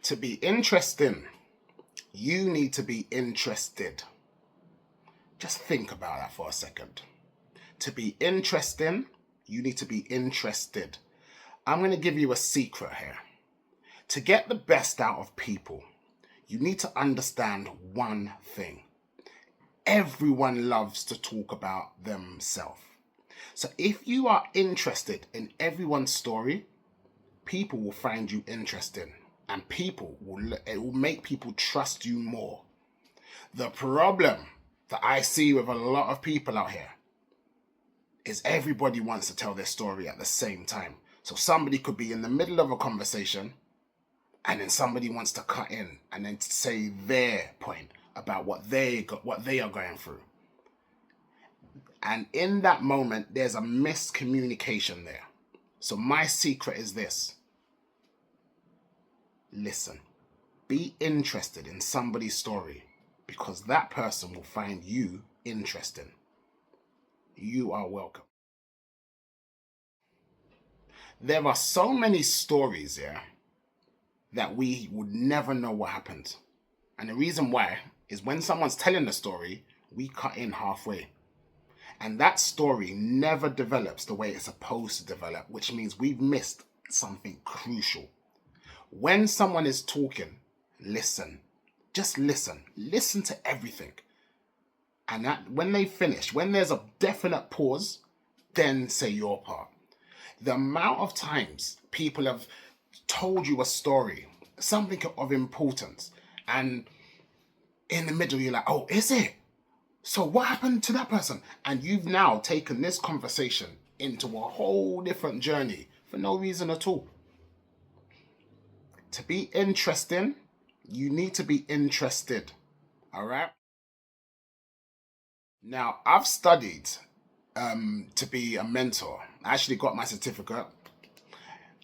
To be interesting, you need to be interested. Just think about that for a second. To be interesting, you need to be interested. I'm going to give you a secret here. To get the best out of people, you need to understand one thing. Everyone loves to talk about themselves. So if you are interested in everyone's story, people will find you interesting, and it will make people trust you more. The problem that I see with a lot of people out here is everybody wants to tell their story at the same time. So somebody could be in the middle of a conversation and then somebody wants to cut in and then say their point about what they are going through. And in that moment, there's a miscommunication there. So my secret is this. Listen, be interested in somebody's story because that person will find you interesting. You are welcome. There are so many stories here that we would never know what happened. And the reason why is when someone's telling the story, we cut in halfway. And that story never develops the way it's supposed to develop, which means we've missed something crucial. When someone is talking, listen. Just listen. Listen to everything. And that when they finish, when there's a definite pause, then say your part. The amount of times people have told you a story, something of importance, and in the middle you're like, oh, is it? So what happened to that person? And you've now taken this conversation into a whole different journey for no reason at all. To be interesting, you need to be interested. All right? Now, I've studied to be a mentor. I actually got my certificate.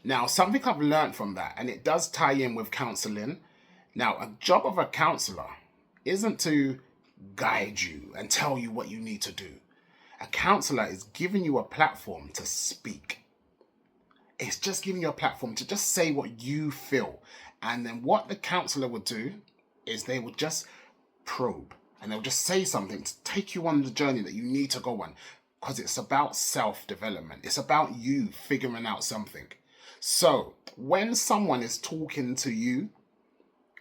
Now, something I've learned from that, and it does tie in with counseling. Now, a job of a counselor isn't to guide you and tell you what you need to do. A counselor is giving you a platform to speak. It's just giving you a platform to just say what you feel. And then what the counselor would do is they would just probe and they'll just say something to take you on the journey that you need to go on, because it's about self-development. It's about you figuring out something. So when someone is talking to you,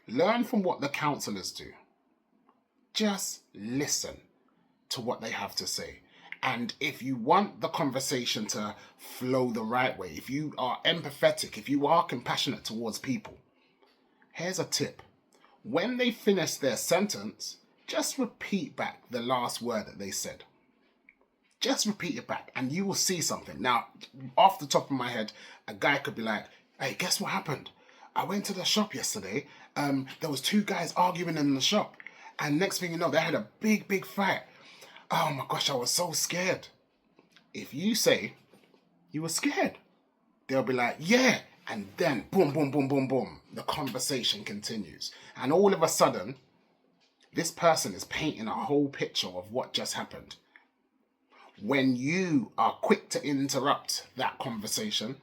learn from what the counselors do. Just listen to what they have to say. And if you want the conversation to flow the right way, if you are empathetic, if you are compassionate towards people, here's a tip. When they finish their sentence, just repeat back the last word that they said. Just repeat it back and you will see something. Now, off the top of my head, a guy could be like, hey, guess what happened? I went to the shop yesterday. There was two guys arguing in the shop. And next thing you know, they had a big fight. Oh my gosh, I was so scared. If you say you were scared, they'll be like, yeah. And then boom, boom, boom, boom, boom. The conversation continues. And all of a sudden, this person is painting a whole picture of what just happened. When you are quick to interrupt that conversation,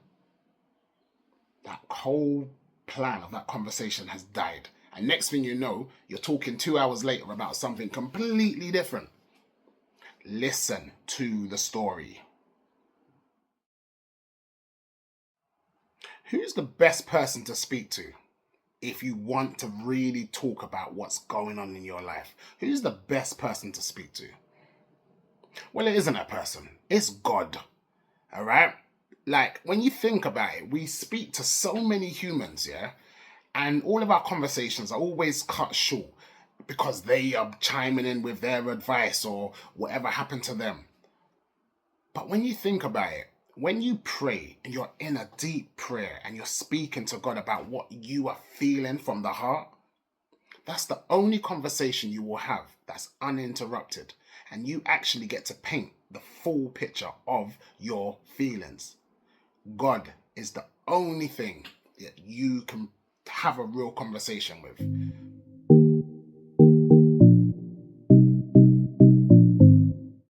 that whole plan of that conversation has died. And next thing you know, you're talking 2 hours later about something completely different. Listen to the story. Who's the best person to speak to if you want to really talk about what's going on in your life? Who's the best person to speak to? Well, it isn't a person. It's God. All right? Like, when you think about it, we speak to so many humans, yeah? And all of our conversations are always cut short because they are chiming in with their advice or whatever happened to them. But when you think about it, when you pray and you're in a deep prayer and you're speaking to God about what you are feeling from the heart, that's the only conversation you will have that's uninterrupted. And you actually get to paint the full picture of your feelings. God is the only thing that you can have a real conversation with.